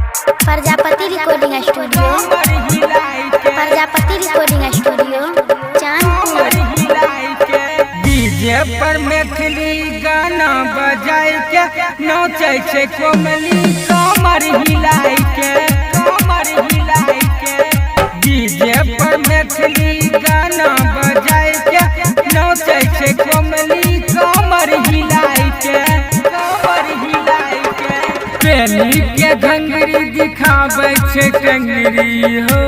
Prajapati recording studio, Prajapati recording studio Chandpur. DJ पर मैथिली गाना बजाय के नाचे छे कोमली कमर हिलाय के, कमर हिलाय के। डीजे पर मैथिली गाना बजाय के नाचे छे कोमली कमर हिलाय के, कमर हिलाय के। पेनी के घंगरी दिखाबै छे टंगरी हो,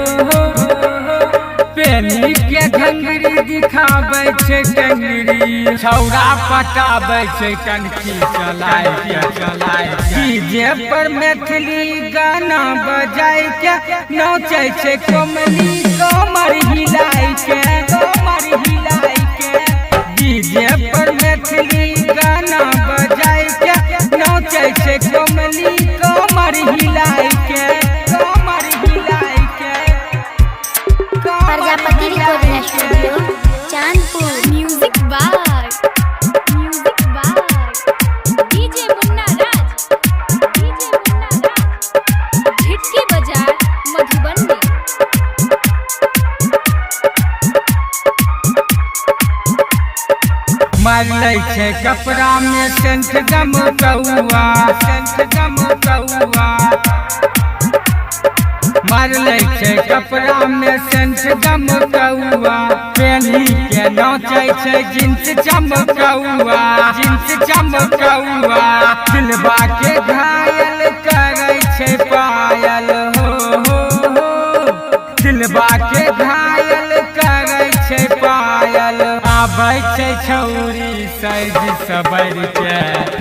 पेनी के घंगरी दिखाबै छे टंगरी। छौरा पटाबै छे कनखी चलाय के, चलाय के। डीजे पर मैथिली गाना बजाय के नाचे छे कोमली कमर हिलाय के, कमर हिलाय के। डीजे पर मैथिली गाना बजाय के नाचे छे कोमली कमर हिलाय के, कमर हिलाय के। Prajapati recording studio Chandpur. Music by DJ Munna Raj, DJ Munna Raj, Jhitki Bazar Madhubani. मारै छे कपड़ा में सेंट गम कौआ, सेंट गम कौआ। मारले छे कपड़ा में सेंट गम कौआ। पेनी के नाचे छे जींस चमकौआ, जींस चमकौआ। दिलबा के घायल करे छे पायल हो, दिलबा के घायल करे छे पायल। आबै छे छौरी सज सबर के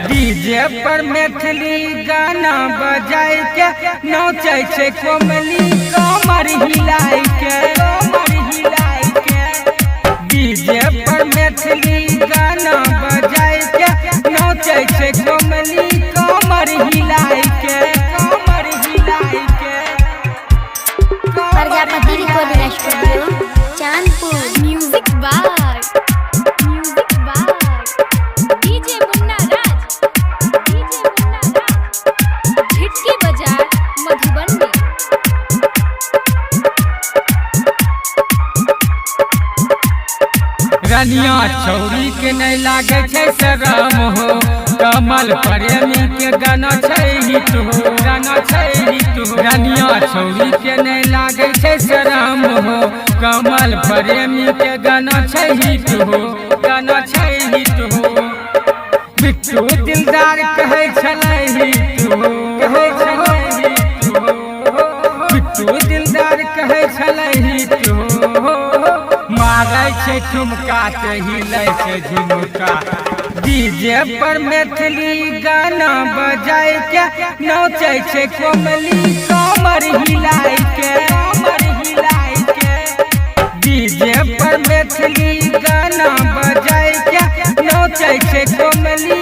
डीजे पर मैथिली गाना बजाय के नाचे छे कोमली कमर हिलाय के, कमर हिलाय के। डीजे पर मैथिली गाना बजाय के नाचे छे कोमली कमर हिलाय के, कमर हिलाय के। Prajapati recording studio Chandpur. Music by DJ Munna Raj, DJ Munna Raj, Jhitki Bazar Madhubani. रनिया छौरी के नहीं लागे छे शरम हो। कमल प्रेमी के गाना छे हिट हो, गाना छे हिट हो। रनिया छौरी के नहीं लागे छे शरम हो। कमल प्रेमी के गाना छे हिट हो, गाना छे हिट हो। बिट्टू दिलदार कहे छले हिट हो, कहे छले हिट हो। बिट्टू दिलदार कहे छले हिट हो। मारै छे ठुमका ते हिलै छे झुमका। डीजे पर मैथिली गाना बजाय के नाचे छे कोमली कमर हिलाय के, कमर हिलाय के। डीजे पर मैथिली गाना बजाय के नाचे छे कोमली